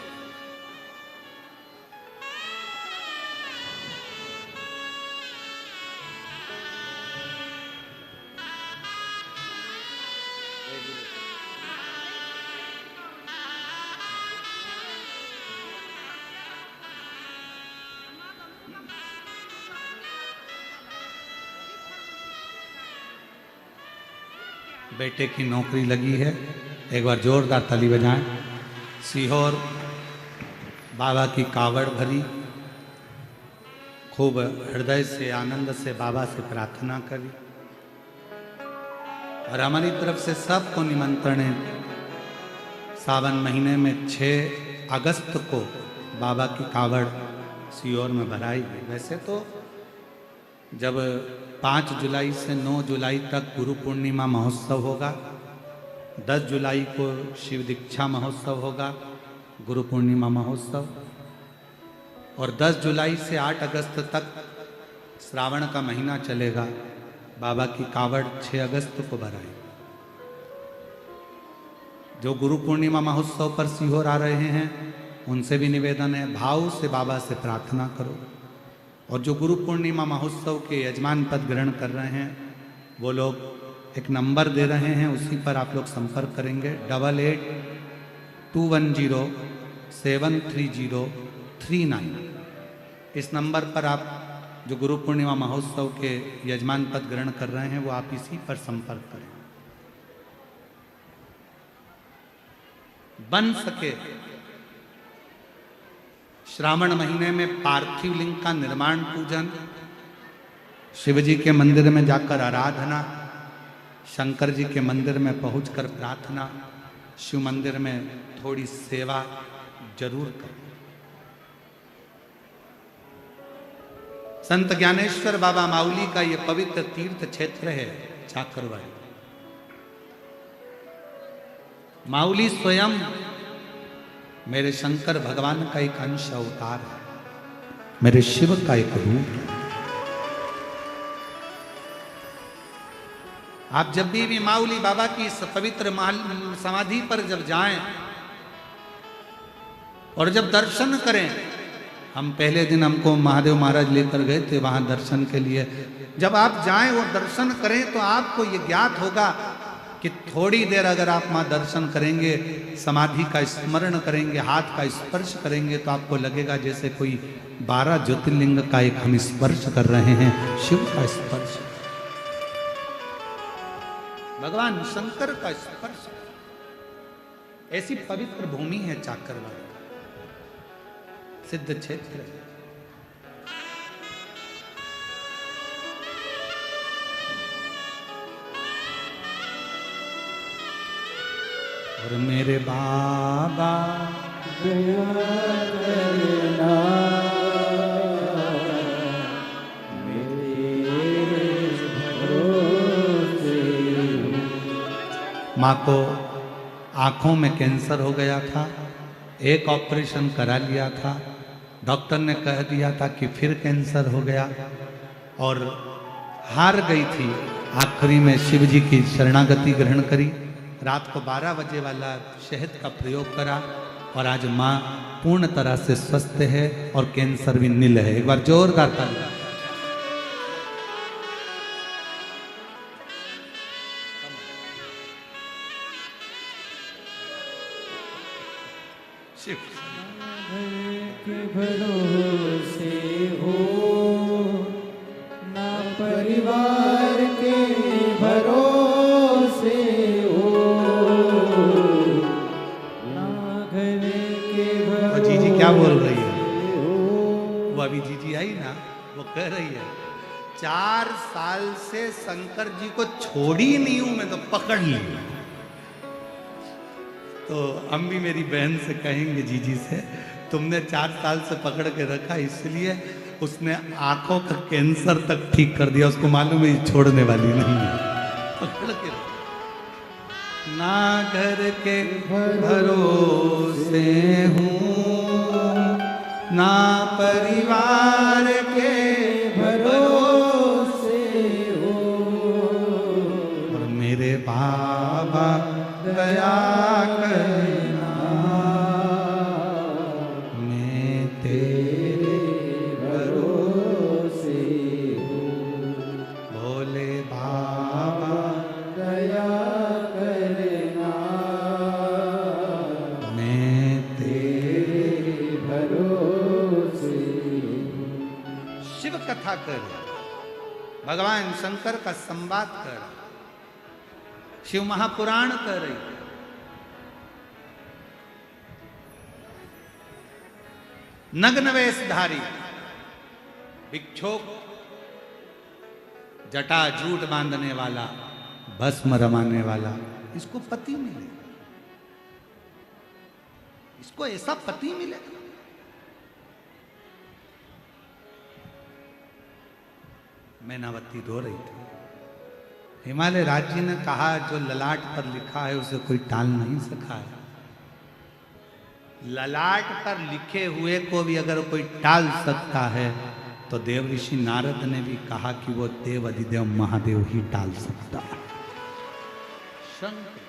Speaker 2: बेटे की नौकरी लगी है। एक बार जोरदार ताली बजाएं। सीहोर बाबा की कावड़ भरी, खूब हृदय से आनंद से बाबा से प्रार्थना करी और हमारी तरफ से सबको निमंत्रण है। सावन महीने में 6 अगस्त को बाबा की कावड़ सीहोर में भराई गई। वैसे तो जब 5 जुलाई से 9 जुलाई तक गुरु पूर्णिमा महोत्सव होगा, 10 जुलाई को शिव दीक्षा महोत्सव होगा, गुरु पूर्णिमा महोत्सव, और 10 जुलाई से 8 अगस्त तक श्रावण का महीना चलेगा। बाबा की कावड़ 6 अगस्त को भराई। जो गुरु पूर्णिमा महोत्सव पर सीहोर आ रहे हैं उनसे भी निवेदन है, भाव से बाबा से प्रार्थना करो। और जो गुरु पूर्णिमा महोत्सव के यजमान पद ग्रहण कर रहे हैं वो लोग एक नंबर दे रहे हैं, उसी पर आप लोग संपर्क करेंगे। 8821073039। इस नंबर पर आप जो गुरु पूर्णिमा महोत्सव के यजमान पद ग्रहण कर रहे हैं वो आप इसी पर संपर्क करें। बन सके श्रावण महीने में पार्थिव लिंग का निर्माण पूजन, शिव जी के मंदिर में जाकर आराधना, शंकर जी के मंदिर में पहुंचकर प्रार्थना, शिव मंदिर में थोड़ी सेवा जरूर करें। संत ज्ञानेश्वर बाबा माउली का यह पवित्र तीर्थ क्षेत्र है चाकरवाड़ी। माउली स्वयं मेरे शंकर भगवान का एक अंश अवतार है, मेरे शिव का एक रूप है। आप जब भी माउली बाबा की इस पवित्र समाधि पर जब जाएं और जब दर्शन करें, हम पहले दिन हमको महादेव महाराज लेकर गए थे वहां दर्शन के लिए। जब आप जाएं और दर्शन करें तो आपको ये ज्ञात होगा कि थोड़ी देर अगर आप वहां दर्शन करेंगे, समाधि का स्मरण करेंगे, हाथ का स्पर्श करेंगे, तो आपको लगेगा जैसे कोई 12 ज्योतिर्लिंग का एक हम स्पर्श कर रहे हैं, शिव का स्पर्श, भगवान शंकर का स्पर्श। ऐसी पवित्र भूमि है चाकरवाड़ी, सिद्ध क्षेत्र है। और मेरे बाबा
Speaker 1: दया करना मेरे भरोसे।
Speaker 2: माँ को आँखों में कैंसर हो गया था, एक ऑपरेशन करा लिया था, डॉक्टर ने कह दिया था कि फिर कैंसर हो गया और हार गई थी। आखिरी में शिव जी की शरणागति ग्रहण करी, रात को 12 बजे वाला शहद का प्रयोग करा और आज माँ पूर्ण तरह से स्वस्थ है और कैंसर भी नील है। एक बार जोरदार ताली। शिव
Speaker 1: के भरोसे हो ना परिवार के भरोसे हो ना घर के
Speaker 2: और जीजी क्या बोल रही है? वो अभी जीजी आई ना, वो कह रही है 4 साल से शंकर जी को छोड़ी नहीं हूं मैं, तो पकड़ ली। तो हम भी मेरी बहन से कहेंगे जीजी से, तुमने 4 साल से पकड़ के रखा इसलिए उसने आंखों का कैंसर तक ठीक कर दिया, उसको मालूम है छोड़ने वाली नहीं है, पकड़ के रखा। ना घर के भरोसे हूँ ना परिवार के
Speaker 1: भरोसे हो
Speaker 2: और मेरे बाबा दया करना मैं तेरे
Speaker 1: भरोसे हो
Speaker 2: भोले बाबा
Speaker 1: दया करना
Speaker 2: मैं तेरे
Speaker 1: भरोसे
Speaker 2: शिव कथा कर, भगवान शंकर का संवाद कर, शिव महापुराण कह रही है। नग्न वेशधारी, भिक्षुक, जटा जूट बांधने वाला, भस्म रमाने वाला, इसको पति मिले, इसको ऐसा पति मिले। मैनावती रो रही थी। हिमालय राज्य ने कहा जो ललाट पर लिखा है उसे कोई टाल नहीं सका है। ललाट पर लिखे हुए को भी अगर कोई टाल सकता है तो देव ऋषि नारद ने भी कहा कि वो देव अधिदेव महादेव ही टाल सकता है। शंकर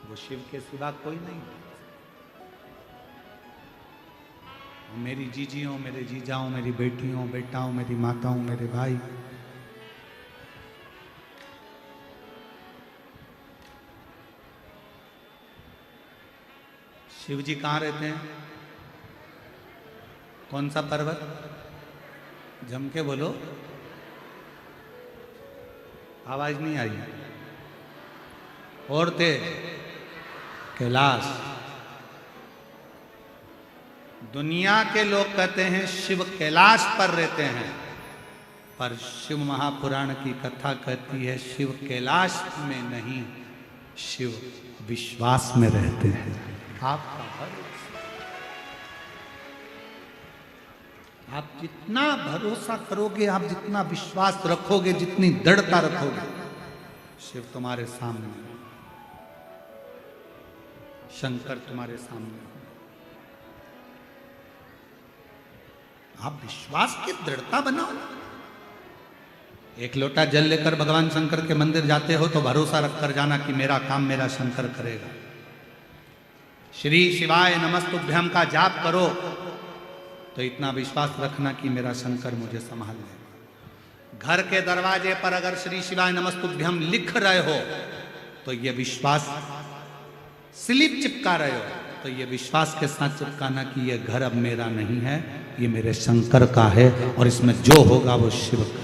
Speaker 2: वो शिव के सिवा कोई नहीं। मेरी जीजियों, मेरे जीजाओं, मेरी बेटियों, बेटाओं, मेरी माताओं, मेरे भाई, शिव जी कहाँ रहते हैं? कौन सा पर्वत? जम के बोलो, आवाज नहीं आई। और थे कैलाश। दुनिया के लोग कहते हैं शिव कैलाश पर रहते हैं, पर शिव महापुराण की कथा कहती है शिव कैलाश में नहीं, शिव विश्वास में रहते हैं। आपका आप जितना भरोसा करोगे, आप जितना विश्वास रखोगे, जितनी दृढ़ता रखोगे, शिव तुम्हारे सामने, शंकर तुम्हारे सामने। आप विश्वास की दृढ़ता बनाओ। एक लोटा जल लेकर भगवान शंकर के मंदिर जाते हो तो भरोसा रखकर जाना कि मेरा काम मेरा शंकर करेगा। श्री शिवाय नमस्तुभ्यम का जाप करो तो इतना विश्वास रखना कि मेरा शंकर मुझे संभाल लेगा। घर के दरवाजे पर अगर श्री शिवाय नमस्तुभ्यम लिख रहे हो तो ये विश्वास, स्लिप चिपका रहे हो तो ये विश्वास के साथ चिपकाना कि ये घर अब मेरा नहीं है, ये मेरे शंकर का है और इसमें जो होगा वो शिव का।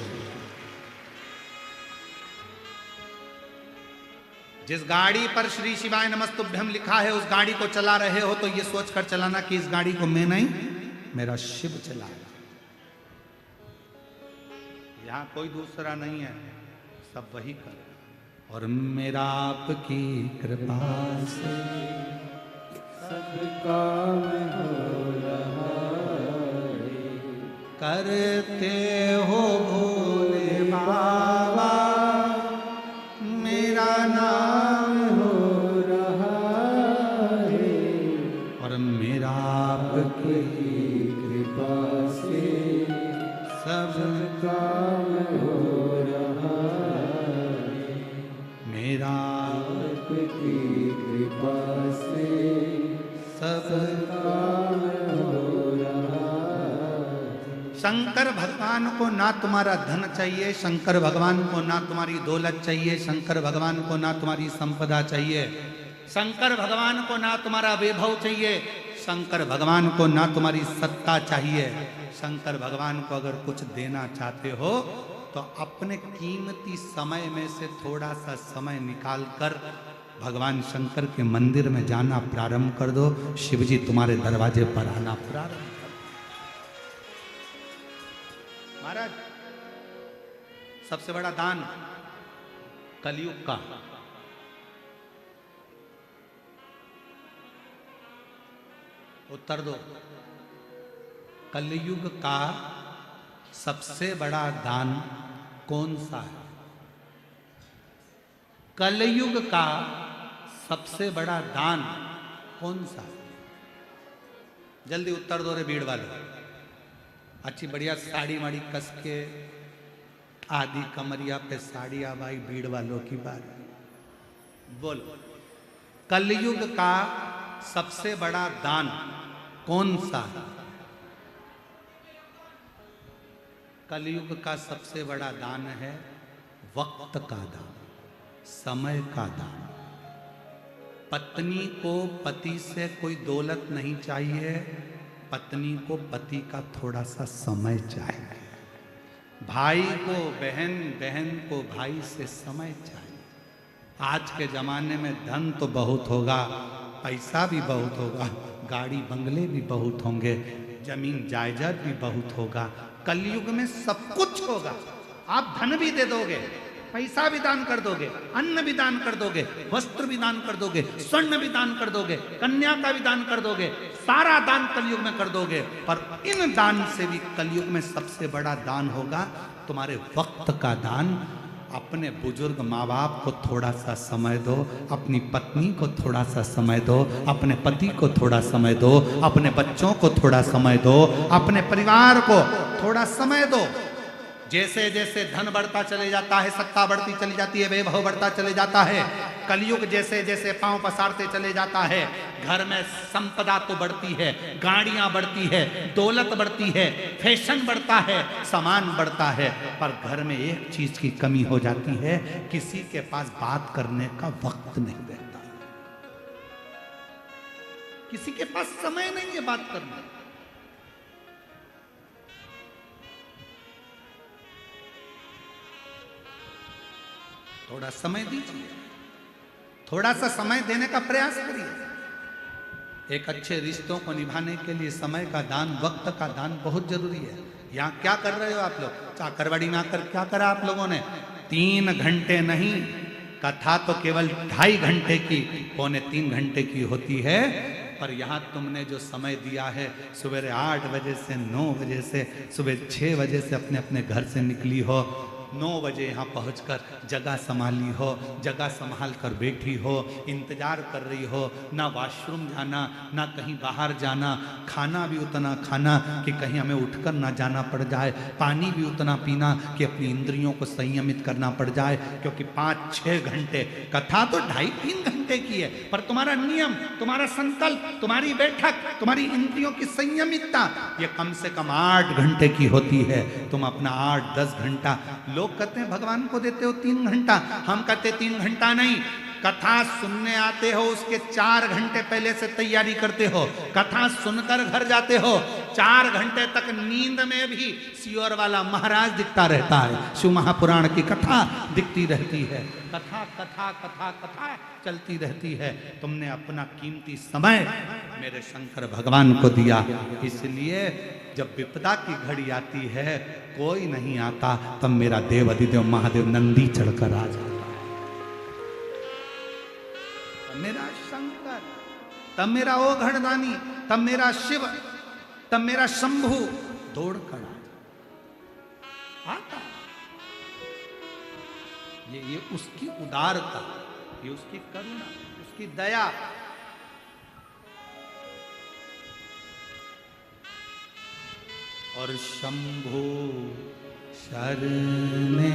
Speaker 2: जिस गाड़ी पर श्री शिवाय नमस्तुभ्यम लिखा है उस गाड़ी को चला रहे हो तो ये सोचकर चलाना कि इस गाड़ी को मैं नहीं, मेरा शिव चलाएगा। यहां कोई दूसरा नहीं है, सब वही कर। और मेरा आपकी कृपा से
Speaker 1: सब काम हो रहा है,
Speaker 2: करते हो भोले बाबा, मेरा नाम
Speaker 1: हो रहा है,
Speaker 2: और मेरा आपकी
Speaker 1: कृपा से
Speaker 2: सब
Speaker 1: काम हो रहा है,
Speaker 2: मेरा
Speaker 1: आपकी कृपा से
Speaker 2: सब
Speaker 1: काम हो रहा है।
Speaker 2: शंकर भगवान को ना तुम्हारा धन चाहिए, शंकर भगवान को ना तुम्हारी दौलत चाहिए, शंकर भगवान को ना तुम्हारी संपदा चाहिए, शंकर भगवान को ना तुम्हारा वैभव चाहिए, शंकर भगवान को ना तुम्हारी सत्ता चाहिए। शंकर भगवान को अगर कुछ देना चाहते हो तो अपने कीमती समय में से थोड़ा सा समय निकालकर भगवान शंकर के मंदिर में जाना प्रारंभ कर दो। शिवजी तुम्हारे दरवाजे पर आना प्रारंभ कर दो। महाराज, सबसे बड़ा दान कलयुग का, उत्तर दो, कलयुग का सबसे बड़ा दान कौन सा है? कलयुग का सबसे बड़ा दान कौन सा है? जल्दी उत्तर दो रे भीड़ वाले। अच्छी बढ़िया साड़ी वाड़ी कस के आधी कमरिया पे साड़ी आ भाई, भीड़ वालों की बात। बोलो, कलयुग का सबसे बड़ा दान कौन सा है? कलयुग का सबसे बड़ा दान है वक्त का दान, समय का दान। पत्नी को पति से कोई दौलत नहीं चाहिए, पत्नी को पति का थोड़ा सा समय चाहिए, भाई को बहन, बहन को भाई से समय चाहिए। आज के जमाने में धन तो बहुत होगा, पैसा भी बहुत होगा, गाड़ी बंगले भी बहुत होंगे, जमीन जायदाद भी बहुत होगा, कलयुग में सब कुछ होगा। आप धन भी दे दोगे, पैसा भी दान कर दोगे, अन्न भी दान कर दोगे, वस्त्र भी दान कर दोगे, स्वर्ण भी दान कर दोगे, कन्या का भी दान कर दोगे, सारा दान कलयुग में कर दोगे। पर इन दान से भी कलयुग में सबसे बड़ा दान होगा तुम्हारे वक्त का दान। अपने बुजुर्ग माँ बाप को थोड़ा सा समय दो, अपनी पत्नी को थोड़ा सा समय दो, अपने पति को थोड़ा समय दो, अपने बच्चों को थोड़ा समय दो, अपने परिवार को थोड़ा समय दो। जैसे जैसे धन बढ़ता चले जाता है, सत्ता बढ़ती चली जाती है, वैभव बढ़ता चले जाता है, कलयुग जैसे जैसे पांव पसारते चले जाता है, घर में संपदा तो बढ़ती है, गाड़ियां बढ़ती है, दौलत बढ़ती है, फैशन बढ़ता है, सामान बढ़ता है, पर घर में एक चीज की कमी हो जाती है, किसी के पास बात करने का वक्त नहीं रहता, किसी के पास समय नहीं है बात करने। थोड़ा समय दीजिए, थोड़ा सा समय देने का प्रयास करिए। एक अच्छे रिश्तों को निभाने के लिए समय का दान, वक्त का दान बहुत जरूरी है। यहाँ क्या कर रहे हो आप लोग? चाकरवाड़ी में आकर क्या करा आप लोगों ने? 3 घंटे नहीं, कथा तो केवल 2.5 घंटे की, 2.25 घंटे की होती है, पर यहाँ तुमने जो समय दिया है, सुबह 8 बजे से 9 बजे से, सुबह 6 बजे से अपने अपने घर से निकली हो, 9 बजे यहाँ पहुँचकर जगह संभाली हो, जगह संभाल कर बैठी हो, इंतजार कर रही हो, ना वॉशरूम जाना, ना कहीं बाहर जाना, खाना भी उतना खाना कि कहीं हमें उठकर ना जाना पड़ जाए, पानी भी उतना पीना कि अपनी इंद्रियों को संयमित करना पड़ जाए, क्योंकि 5-6 घंटे, कथा तो 2.5-3 घंटे की है, पर तुम्हारा नियम, तुम्हारा संकल्प, तुम्हारी बैठक, तुम्हारी इंद्रियों की संयमितता ये कम से कम 8 घंटे की होती है। तुम अपना 8-10 घंटा, लोग कहते हैं भगवान को देते हो 3 घंटा, हम कहते 3 घंटा नहीं, कथा सुनने आते हो उसके 4 घंटे पहले से तैयारी करते हो, कथा सुनकर घर जाते हो, 4 घंटे तक नींद में भी सियोर वाला महाराज दिखता रहता है, शिव महापुराण की कथा दिखती रहती है, कथा कथा कथा कथा चलती रहती है। तुमने अपना कीमती समय मेरे शंकर भगवान को दिया, इसलिए जब विपदा की घड़ी आती है, कोई नहीं आता, तब मेरा देव अधिदेव महादेव नंदी चढ़कर आ जाता, तब मेरा शंकर, तब मेरा ओघड़दानी, तब मेरा शिव, तब मेरा शंभु दौड़ कर आता। ये उसकी उदारता, ये उसकी करुणा, उसकी दया। और शंभु शरणे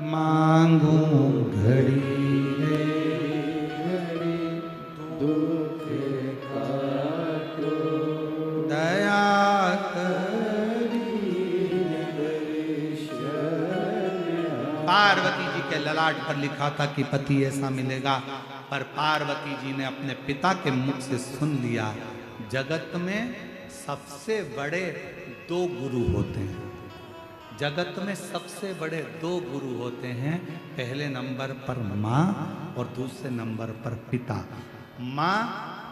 Speaker 2: मांगू घड़ी रे
Speaker 1: दुख काटो
Speaker 2: दया पार्वती जी के ललाट पर लिखा था कि पति ऐसा मिलेगा, पर पार्वती जी ने अपने पिता के मुख से सुन लिया, जगत में सबसे बड़े 2 गुरु होते हैं, जगत में सबसे बड़े 2 गुरु होते हैं, पहले नंबर पर माँ और दूसरे नंबर पर पिता। माँ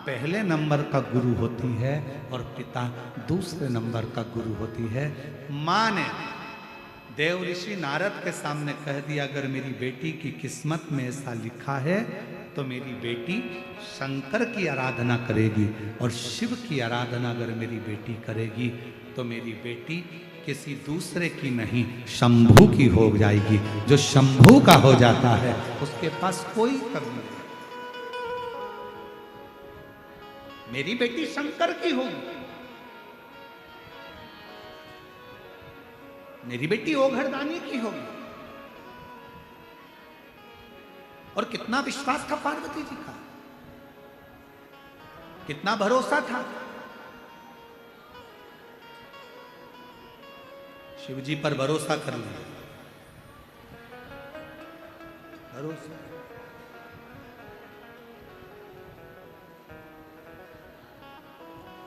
Speaker 2: पहले नंबर का गुरु होती है और पिता दूसरे नंबर का गुरु होती है। माँ ने देव ऋषि नारद के सामने कह दिया, अगर मेरी बेटी की किस्मत में ऐसा लिखा है तो मेरी बेटी शंकर की आराधना करेगी, और शिव की आराधना अगर मेरी बेटी करेगी तो मेरी बेटी किसी दूसरे की नहीं, शंभू की हो जाएगी। जो शंभू का हो जाता है उसके पास कोई कमी नहीं। मेरी बेटी शंकर की होगी, मेरी बेटी ओघड़दानी की होगी। और कितना विश्वास था पार्वती जी का, कितना भरोसा था। शिव जी पर भरोसा कर लिया, भरोसा।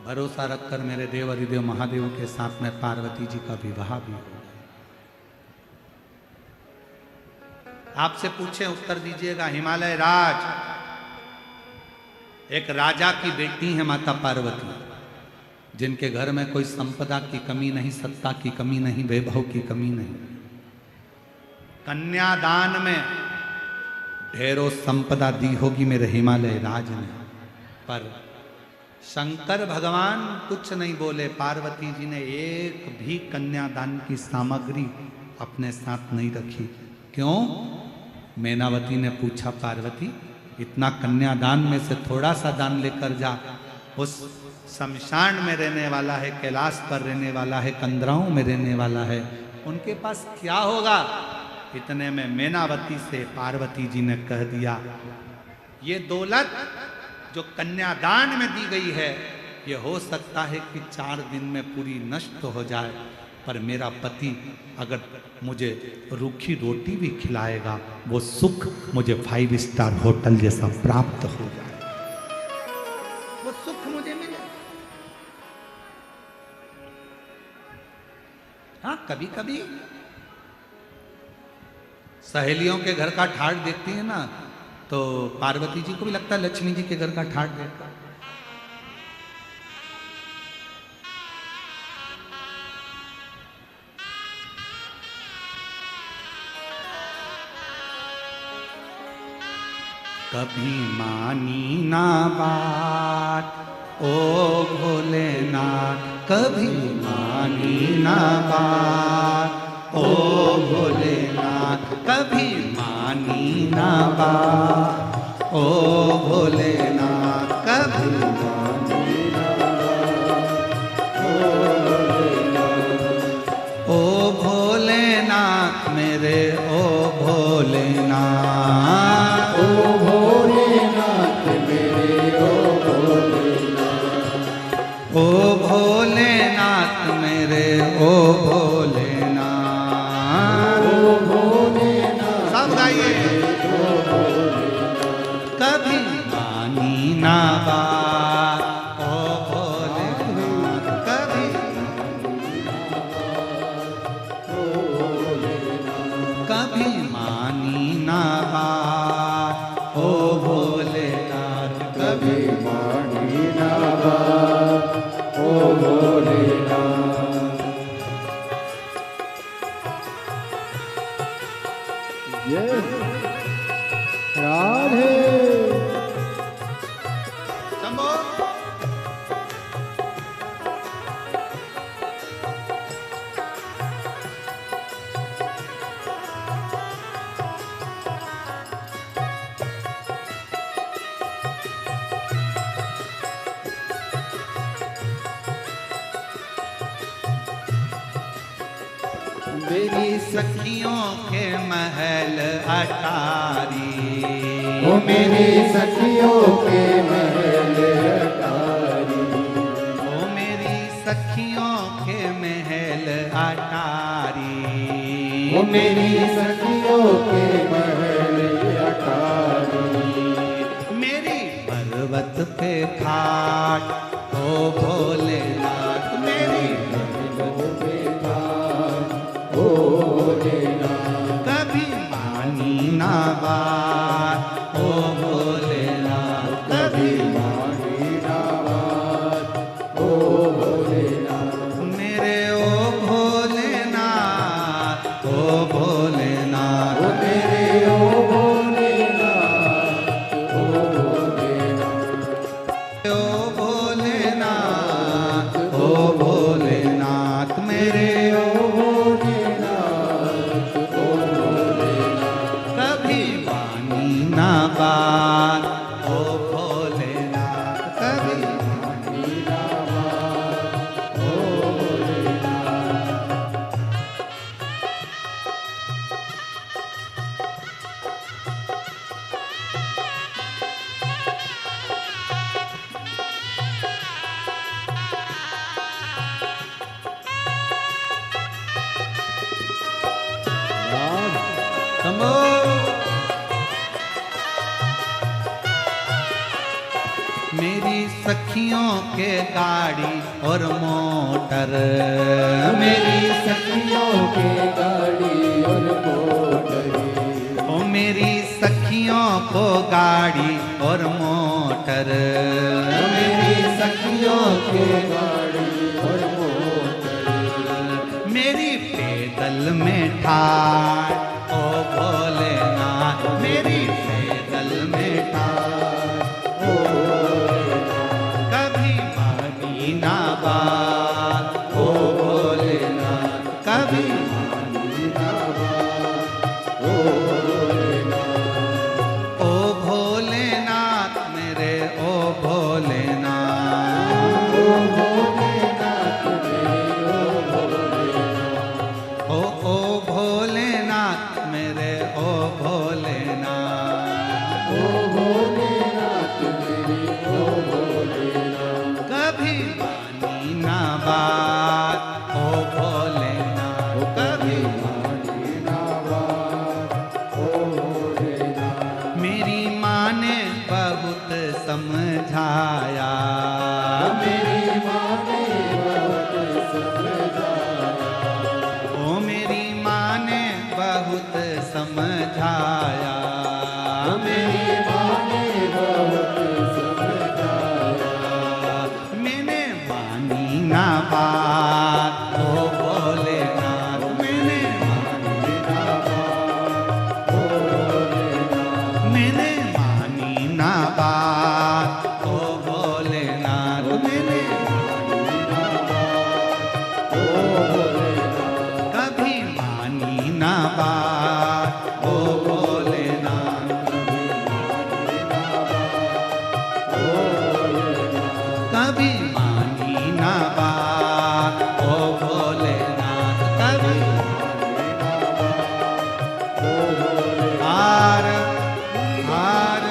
Speaker 2: भरोसा रखकर मेरे देव हरिदेव महादेव के साथ में पार्वती जी का विवाह भी हो गया। आपसे पूछे उत्तर दीजिएगा। हिमालय राज, एक राजा की बेटी है माता पार्वती, जिनके घर में कोई संपदा की कमी नहीं, सत्ता की कमी नहीं, वैभव की कमी नहीं। कन्यादान में ढेरों संपदा दी होगी मेरे हिमालय राज ने, पर शंकर भगवान कुछ नहीं बोले। पार्वती जी ने एक भी कन्यादान की सामग्री अपने साथ नहीं रखी। क्यों? मैनावती ने पूछा, पार्वती इतना कन्यादान में से थोड़ा सा दान लेकर जा। उस शमशान में रहने वाला है, कैलाश पर रहने वाला है, कंदराओं में रहने वाला है, उनके पास क्या होगा? इतने में मैनावती से पार्वती जी ने कह दिया, ये दौलत जो कन्यादान में दी गई है, ये हो सकता है कि 4 दिन में पूरी नष्ट हो जाए, पर मेरा पति अगर मुझे रूखी रोटी भी खिलाएगा, वो सुख मुझे 5 स्टार होटल जैसा प्राप्त हो जाए, वो सुख मुझे मिले। हाँ, कभी कभी सहेलियों के घर का ठाट देखती है ना, तो पार्वती जी को भी लगता है लक्ष्मी जी के घर का ठाट देखा। कभी मानी ना बात ओ भोलेनाथ, कभी मानी ना बात ओ भोलेनाथ, कभी मानी ना बात ओ भोलेनाथ, कभी मानी ना बात ओ भोलेनाथ, मेरे ओ भोलेनाथ, ओ भोलेनाथ मेरे ओ भोलेनाथ, ओ भोलेनाथ, सब गाइए। कभी मानी ना बात ओ भोलेनाथ, कभी कभी मानी ना बात ओ भोलेनाथ, कभी मानी ना बात ओ भोलेनाथ।
Speaker 1: ये राधे
Speaker 2: शंभो। मेरी सखियों के महल अटारी,
Speaker 1: ओ मेरी सखियों के महल अटारी,
Speaker 2: ओ मेरी सखियों के महल अटारी,
Speaker 1: ओ मेरी सखियों के महल अटारी,
Speaker 2: मेरी पर्वत पे खाट ओ भोलेनाथ, मेरी
Speaker 1: पर्वत पे खाट ओ भोलेनाथ,
Speaker 2: कभी मानी ना बात ओ भोलेनाथ, कभी
Speaker 1: मानी ना बात ओ भोलेनाथ,
Speaker 2: मेरे ओ भोलेनाथ, ओ भोलेनाथ,
Speaker 1: ओ मेरे ओ भोलेनाथ, ओ भोलेनाथ,
Speaker 2: ओ भोलेनाथ, ओ भोलेनाथ, मेरे ओ
Speaker 1: भोलेनाथ, ओ भोलेनाथ,
Speaker 2: कभी मानी ना बात ओ भोलेनाथ, कभी
Speaker 1: मानी ना बात ओ भोलेनाथ।
Speaker 2: शंभो। मेरी सखियों के गाड़ी और मोटर,
Speaker 1: मेरी सखियों के गाड़ी और मोटर,
Speaker 2: ओ मेरी सखियों को गाड़ी और मोटर,
Speaker 1: मेरी सखियों के गाड़ी और मोटर,
Speaker 2: मेरी पैदल में ठाड़ ओ भोलेनाथ, मेरी पैदल में ठाड़
Speaker 1: ओ
Speaker 2: कभी मानी ना बात ओ भोलेनाथ, कभी
Speaker 1: मानी ना बात ओ भोलेनाथ,
Speaker 2: ओ भोलेनाथ मेरे ओ भोलेनाथ,
Speaker 1: ओ भोलेनाथ मेरे ओ भोलेनाथ,
Speaker 2: ओ भोलेनाथ मेरे ओ भोलेनाथ,
Speaker 1: ओ भोलेनाथ मेरे ओ भोलेनाथ,
Speaker 2: कभी मानी ना बात ओ भोलेनाथ, कभी
Speaker 1: मानी ना बात ओ भोलेनाथ,
Speaker 2: मेरी माँ ने बहुत समझाया,
Speaker 1: मेरी माँ ने बहुत समझाया,
Speaker 2: ओ मेरी माँ ने बहुत समझाया,
Speaker 1: मेरी माँ ने बहुत समझाया,
Speaker 2: मैंने मानी ना बात ओ भोलेनाथ, मैंने
Speaker 1: मानी ना बात ओ भोलेनाथ,
Speaker 2: मैंने मानी ना बात ओ भोलेनाथ, मैंने
Speaker 1: मानी ना बात ओ भोलेनाथ,
Speaker 2: कभी मानी ना बात ओ भोलेनाथ, कभी मानी ना बात ओ भोलेनाथ, कभी हार हार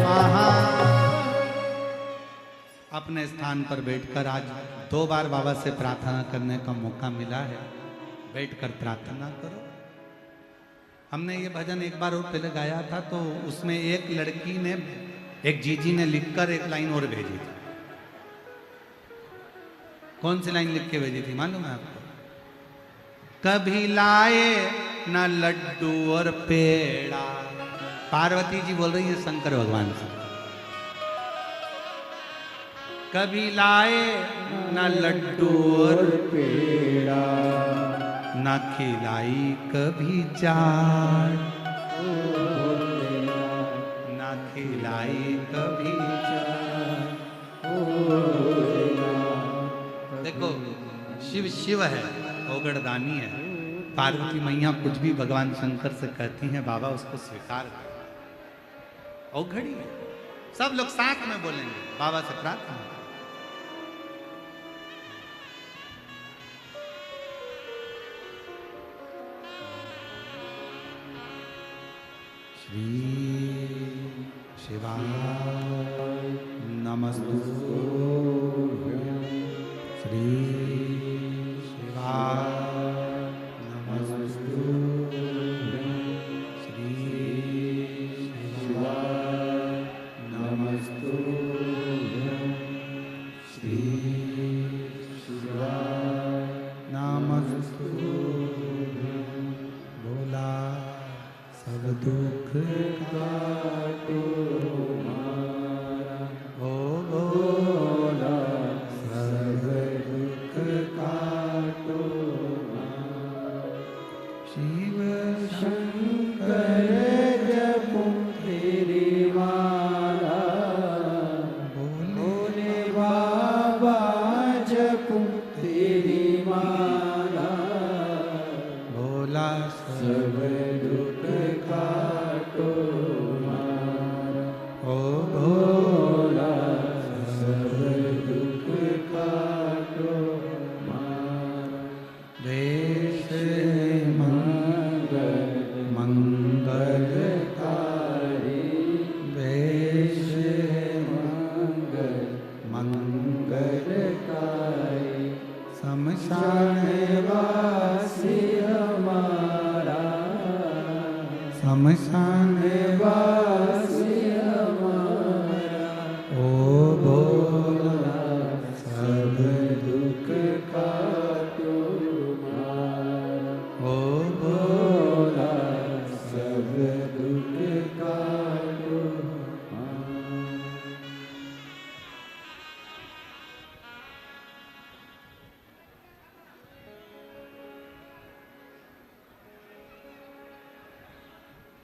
Speaker 2: महा। अपने स्थान पर बैठकर आज 2 बार बाबा से प्रार्थना करने का मौका मिला है, बैठकर प्रार्थना करो। हमने ये भजन एक बार और पहले गाया था, तो उसमें एक लड़की ने, एक जीजी ने लिखकर एक लाइन और भेजी थी। कौन सी लाइन लिख के भेजी थी मालूम है आपको? कभी लाए न लड्डू और पेड़ा, पार्वती जी बोल रही है शंकर भगवान से, कभी लाए न लड्डू और
Speaker 1: पेड़ा
Speaker 2: न खिलाई कभी चाट, न खिलाई कभी चाट। देखो शिव शिव है, ओगड़दानी है, पार्वती मैया कुछ भी भगवान शंकर से कहती हैं बाबा उसको स्वीकार कर। औघड़ी है, सब लोग साथ में बोलेंगे बाबा से प्रार्थना। श्री शिवाय नमस्तुभ्यं, श्री शिवाय नमस्तुभ्यं, श्री शिवाय नमस्तुभ्यं, श्री शिवाय नमस्तुभ्यं। भोला सब दुख काटो हमारा, ओ भोला सब दुख काटो हमारा। शिव शंकर
Speaker 1: जपो तेरी माला, भोले बाबा जपो तेरी माला,
Speaker 2: भोला
Speaker 1: सब दुख काटो हमारा,
Speaker 2: ओ
Speaker 1: भोला सब दुख काटो हमारा।
Speaker 2: देश
Speaker 1: मंगल
Speaker 2: मंगलकारी, देश
Speaker 1: मंगल
Speaker 2: मंगलकारी, शमशान
Speaker 1: वासी हमारा,
Speaker 2: शमशान
Speaker 1: वासी हमारा,
Speaker 2: ओ भोला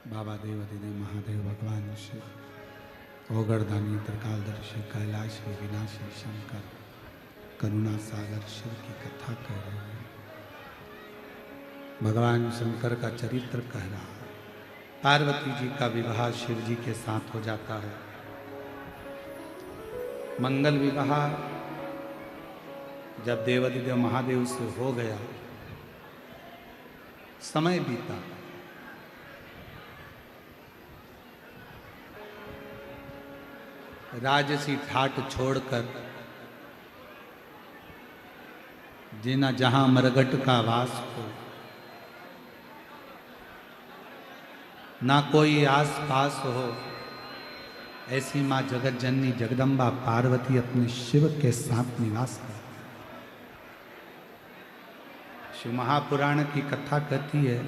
Speaker 2: बाबा देवाधिदेव महादेव भगवान शिव ओगरदानी त्रिकालदर्शी कैलाशी विनाशी शंकर करुणा सागर शिव की कथा कह रहे हैं। भगवान शंकर का चरित्र कह रहा है। पार्वती जी का विवाह शिव जी के साथ हो जाता है। मंगल विवाह जब देवाधिदेव महादेव से हो गया, समय बीता, राजसी ठाट छोड़कर जिना जहां मरगट का वास हो, ना कोई आस पास हो, ऐसी मां जगत जननी जगदम्बा पार्वती अपने शिव के साथ निवास कर। शिव महापुराण की कथा कहती है,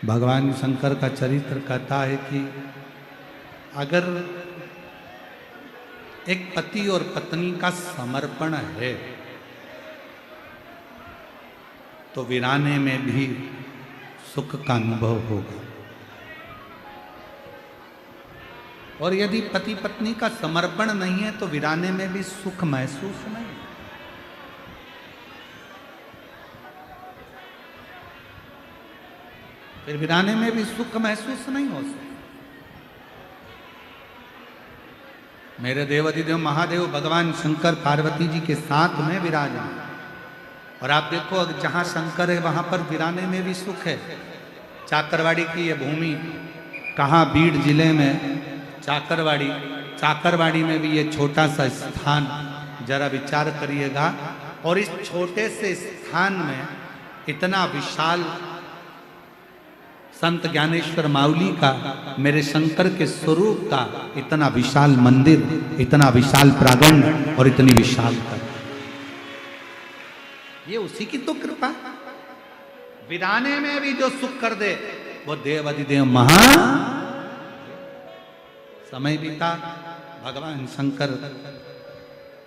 Speaker 2: भगवान शंकर का चरित्र कहता है कि अगर एक पति और पत्नी का समर्पण है तो वीराने में भी सुख का अनुभव होगा, और यदि पति पत्नी का समर्पण नहीं है तो वीराने में भी सुख महसूस नहीं। फिर वीराने में भी सुख महसूस नहीं हो सकता। मेरे देवाधिदेव महादेव भगवान शंकर पार्वती जी के साथ में विराजमान, और आप देखो जहां शंकर है वहां पर वीराने में भी सुख है। चाकरवाड़ी की ये भूमि कहाँ, बीड़ जिले में चाकरवाड़ी में भी ये छोटा सा स्थान, जरा विचार करिएगा। और इस छोटे से स्थान में इतना विशाल संत ज्ञानेश्वर माउली का, मेरे शंकर के स्वरूप का इतना विशाल मंदिर, इतना विशाल प्रांगण और इतनी विशाल कर, ये उसी की तो कृपा। वीराने में भी जो सुख कर दे वो देवाधिदेव महा। समय बीता, भगवान शंकर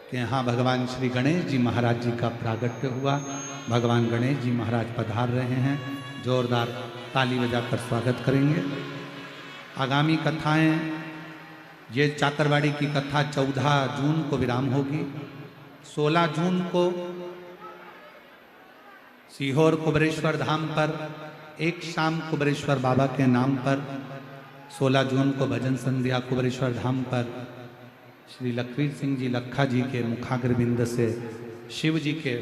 Speaker 2: के यहाँ भगवान श्री गणेश जी महाराज जी का प्रागट्य हुआ। भगवान गणेश जी महाराज पधार रहे हैं, जोरदार ताली बजाकर स्वागत करेंगे। आगामी कथाएं, ये चाकरवाड़ी की कथा 14 जून को विराम होगी। 16 जून को सीहोर कुबरेश्वर धाम पर एक शाम कुबरेश्वर बाबा के नाम पर, 16 जून को भजन संध्या कुबरेश्वर धाम पर श्री लखवीर सिंह जी लखा जी के मुखाग्रबिंद से शिव जी के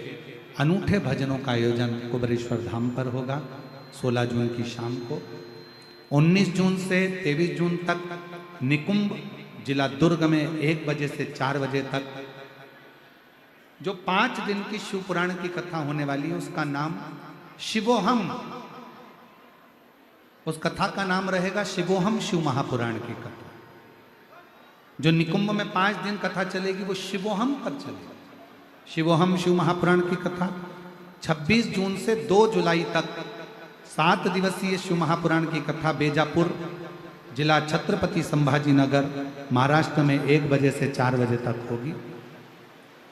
Speaker 2: अनूठे भजनों का आयोजन कुबरेश्वर धाम पर होगा 16 जून की शाम को। 19 जून से 23 जून तक निकुंभ जिला दुर्ग में 1 बजे से 4 बजे तक जो 5 दिन की शिव पुराण की कथा होने वाली है, उसका नाम शिवोहम, उस कथा का नाम रहेगा शिवोहम, शिव महापुराण की कथा। जो निकुंभ में 5 दिन कथा चलेगी वो शिवोहम पर चलेगी। शिवोहम शिव महापुराण की कथा 26 जून से 2 जुलाई तक 7 दिवसीय शिव महापुराण की कथा बेजापुर जिला छत्रपति संभाजी नगर महाराष्ट्र में 1 बजे से 4 बजे तक होगी।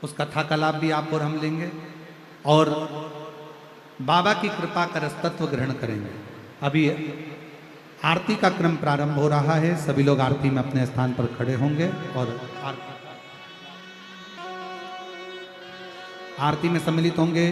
Speaker 2: उस कथा का लाभ भी आप और हम लेंगे और बाबा की कृपा का रसतत्व ग्रहण करेंगे। अभी आरती का क्रम प्रारंभ हो रहा है, सभी लोग आरती में अपने स्थान पर खड़े होंगे और आरती में सम्मिलित होंगे।